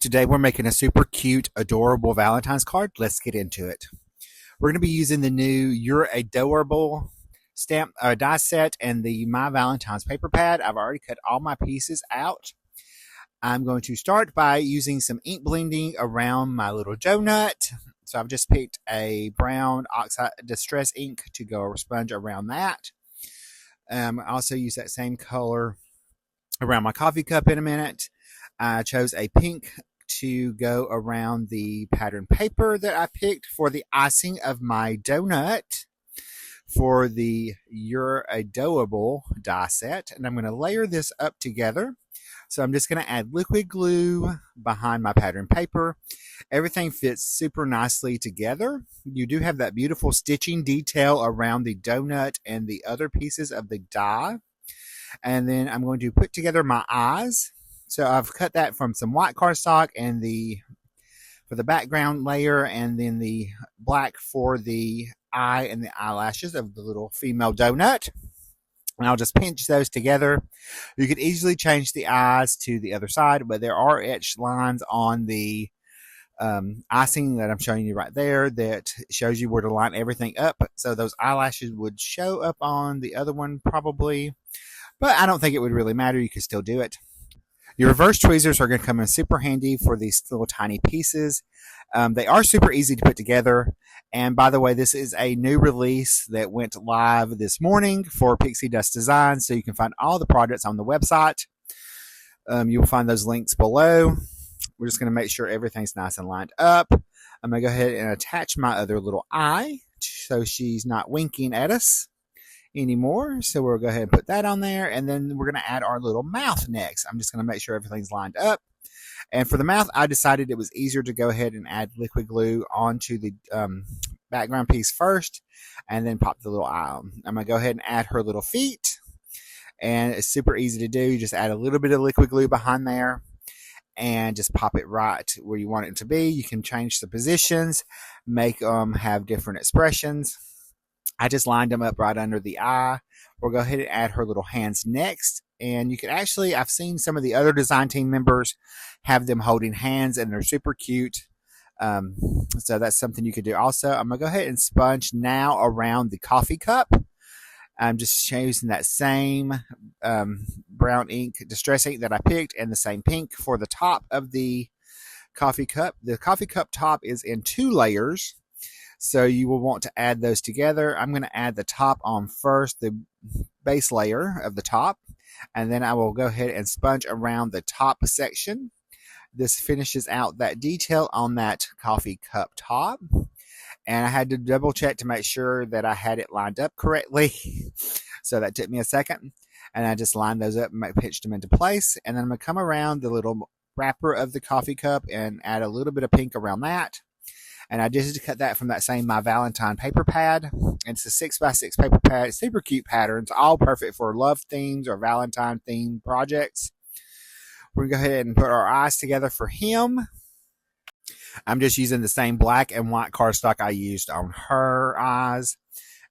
Today we're making a super cute, adorable Valentine's card. Let's get into it. We're going to be using the new You're Adorable stamp die set and the My Valentine's paper pad. I've already cut all my pieces out. I'm going to start by using some ink blending around my little donut. So I've just picked a brown oxide distress ink to go sponge around that. I also use that same color around my coffee cup in a minute. I chose a pink to go around the pattern paper that I picked for the icing of my donut for the You're Adorable die set. And I'm going to layer this up together. So I'm just going to add liquid glue behind my pattern paper. Everything fits super nicely together. You do have that beautiful stitching detail around the donut and the other pieces of the die. And then I'm going to put together my eyes. So I've cut that from some white cardstock and for the background layer, and then the black for the eye and the eyelashes of the little female donut. And I'll just pinch those together. You could easily change the eyes to the other side, but there are etched lines on the icing that I'm showing you right there that shows you where to line everything up. So those eyelashes would show up on the other one probably, but I don't think it would really matter. You could still do it. Your reverse tweezers are going to come in super handy for these little tiny pieces. They are super easy to put together. And by the way, this is a new release that went live this morning for Pixi Dust Designs. So you can find all the products on the website. You'll find those links below. We're just going to make sure everything's nice and lined up. I'm going to go ahead and attach my other little eye so she's not winking at us anymore. So we'll go ahead and put that on there, and then we're going to add our little mouth next. I'm just going to make sure everything's lined up. And for the mouth, I decided it was easier to go ahead and add liquid glue onto the background piece first, and then pop the little eye on. I'm going to go ahead and add her little feet, and it's super easy to do. You just add a little bit of liquid glue behind there and just pop it right where you want it to be. You can change the positions, make them have different expressions. I just lined them up right under the eye. We'll go ahead and add her little hands next. And you can actually, I've seen some of the other design team members have them holding hands, and they're super cute. So that's something you could do also. I'm going to go ahead and sponge now around the coffee cup. I'm just using that same brown ink, distress ink that I picked, and the same pink for the top of the coffee cup. The coffee cup top is in 2 layers. So you will want to add those together. I'm going to add the top on first, the base layer of the top, and then I will go ahead and sponge around the top section. This finishes out that detail on that coffee cup top. And I had to double check to make sure that I had it lined up correctly. So that took me a second. And I just lined those up and pitched them into place. And then I'm going to come around the little wrapper of the coffee cup and add a little bit of pink around that. And I just cut that from that same My Valentine paper pad. It's a 6x6 paper pad. Super cute patterns, all perfect for love themes or Valentine themed projects. We're going to go ahead and put our eyes together for him. I'm just using the same black and white cardstock I used on her eyes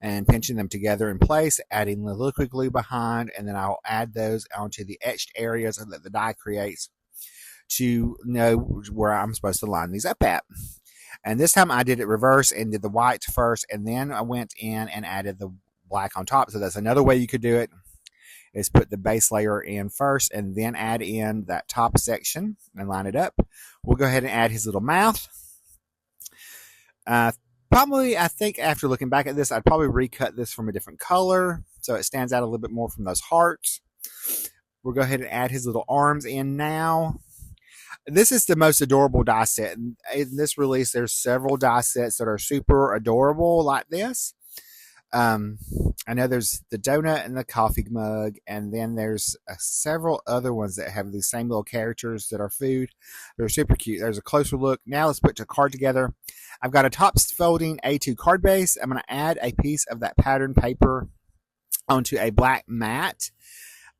and pinching them together in place, adding the liquid glue behind, and then I'll add those onto the etched areas that the die creates to know where I'm supposed to line these up at. And this time I did it reverse and did the white first, and then I went in and added the black on top. So that's another way you could do it, is put the base layer in first and then add in that top section and line it up. We'll go ahead and add his little mouth. Probably, I think after looking back at this, I'd probably recut this from a different color so it stands out a little bit more from those hearts. We'll go ahead and add his little arms in now. This is the most adorable die set. In this release, there's several die sets that are super adorable like this. I know there's the donut and the coffee mug, and then there's several other ones that have these same little characters that are food. They're super cute. There's a closer look. Now let's put the card together. I've got a top folding A2 card base. I'm going to add a piece of that pattern paper onto a black mat.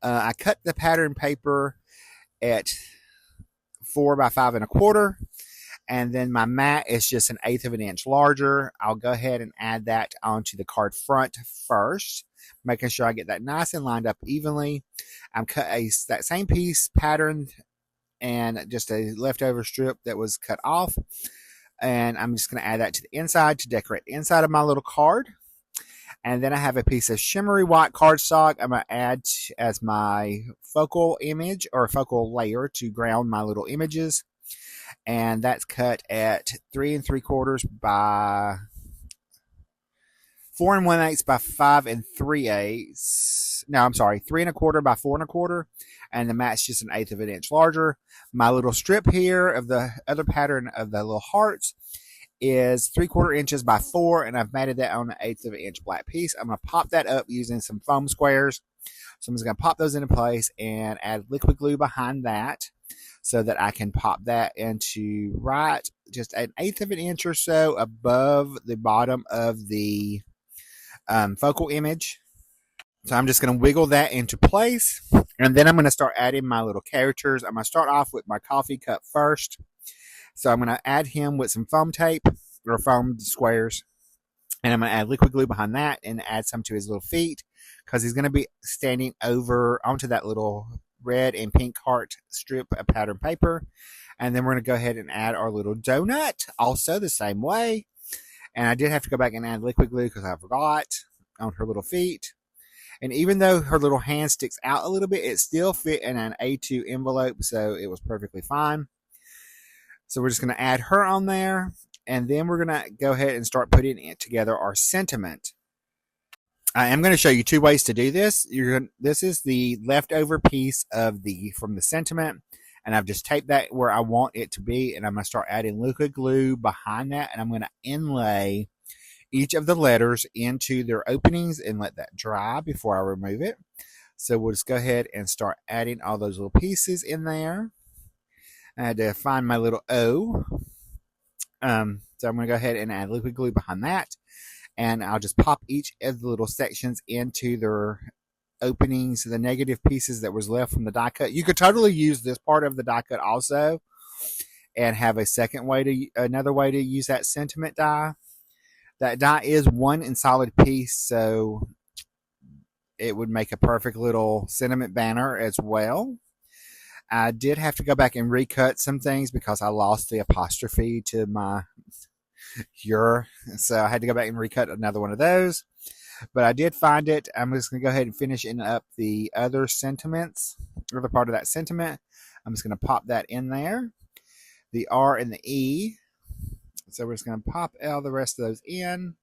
I cut the pattern paper at 4 by 5 1/4, and then my mat is just 1/8 of an inch larger. I'll go ahead and add that onto the card front first, making sure I get that nice and lined up evenly. I'm cut that same piece patterned and just a leftover strip that was cut off. And I'm just going to add that to the inside to decorate the inside of my little card. And then I have a piece of shimmery white cardstock I'm going to add as my focal image or focal layer to ground my little images. And that's cut at 3 3/4 by 4 1/8 by 5 3/8. No, I'm sorry, 3 1/4 by 4 1/4, and the mat's just 1/8 of an inch larger. My little strip here of the other pattern of the little hearts is 3/4 inches by 4, and I've matted that on an 1/8 of an inch black piece. I'm going to pop that up using some foam squares. So I'm just going to pop those into place and add liquid glue behind that so that I can pop that into right just 1/8 of an inch or so above the bottom of the focal image. So I'm just going to wiggle that into place, and then I'm going to start adding my little characters. I'm going to start off with my coffee cup first. So I'm going to add him with some foam tape or foam squares, and I'm going to add liquid glue behind that and add some to his little feet because he's going to be standing over onto that little red and pink heart strip of pattern paper. And then we're going to go ahead and add our little donut also the same way. And I did have to go back and add liquid glue because I forgot on her little feet. And even though her little hand sticks out a little bit, it still fit in an A2 envelope, so it was perfectly fine. So we're just going to add her on there, and then we're going to go ahead and start putting it together our sentiment. I am going to show you 2 ways to do this. This is the leftover piece of from the sentiment, and I've just taped that where I want it to be, and I'm going to start adding liquid glue behind that, and I'm going to inlay each of the letters into their openings and let that dry before I remove it. So we'll just go ahead and start adding all those little pieces in there. I had to find my little O. So I'm going to go ahead and add liquid glue behind that. And I'll just pop each of the little sections into their openings, the negative pieces that was left from the die cut. You could totally use this part of the die cut also and have another way to use that sentiment die. That die is 1 solid piece, so it would make a perfect little sentiment banner as well. I did have to go back and recut some things because I lost the apostrophe to my your, so I had to go back and recut another one of those. But I did find it. I'm just going to go ahead and finish up the other sentiments, or the part of that sentiment. I'm just going to pop that in there. The R and the E. So we're just going to pop all the rest of those in.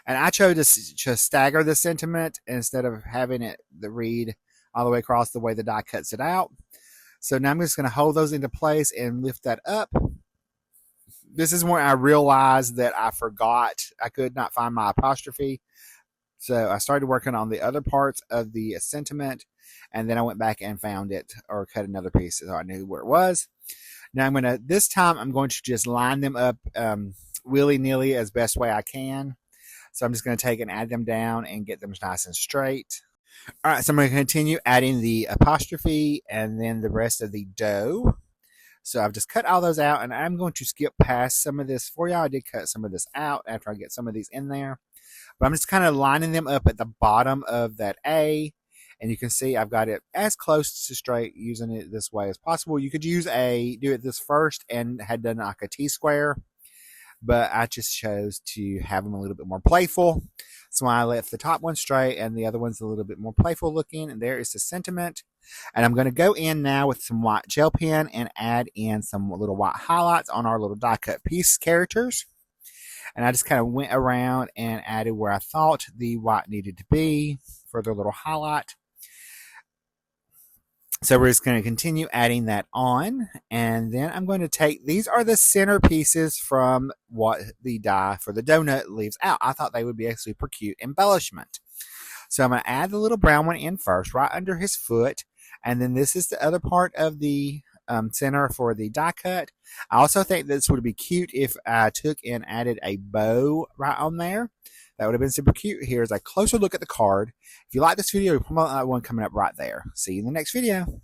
And I chose to stagger the sentiment instead of having it read all the way across the way the die cuts it out. So now I'm just going to hold those into place and lift that up. This is when I realized that I forgot. I could not find my apostrophe. So I started working on the other parts of the sentiment, and then I went back and found it or cut another piece so I knew where it was. Now this time I'm going to just line them up willy-nilly as best way I can. So I'm just going to take and add them down and get them nice and straight. All right, so I'm going to continue adding the apostrophe and then the rest of the dough. So I've just cut all those out, and I'm going to skip past some of this for y'all. I did cut some of this out after I get some of these in there. But I'm just kind of lining them up at the bottom of that A. And you can see I've got it as close to straight using it this way as possible. You could do it this first and had done like a T-square. But I just chose to have them a little bit more playful. So I left the top one straight and the other one's a little bit more playful looking. And there is the sentiment. And I'm going to go in now with some white gel pen and add in some little white highlights on our little die cut piece characters. And I just kind of went around and added where I thought the white needed to be for their little highlight. So we're just going to continue adding that on. And then I'm going to these are the center pieces from what the die for the donut leaves out. I thought they would be a super cute embellishment. So I'm going to add the little brown one in first, right under his foot. And then this is the other part of the center for the die cut. I also think this would be cute if I took and added a bow right on there. That would have been super cute. Here's a closer look at the card. If you like this video, promote that one coming up right there. See you in the next video.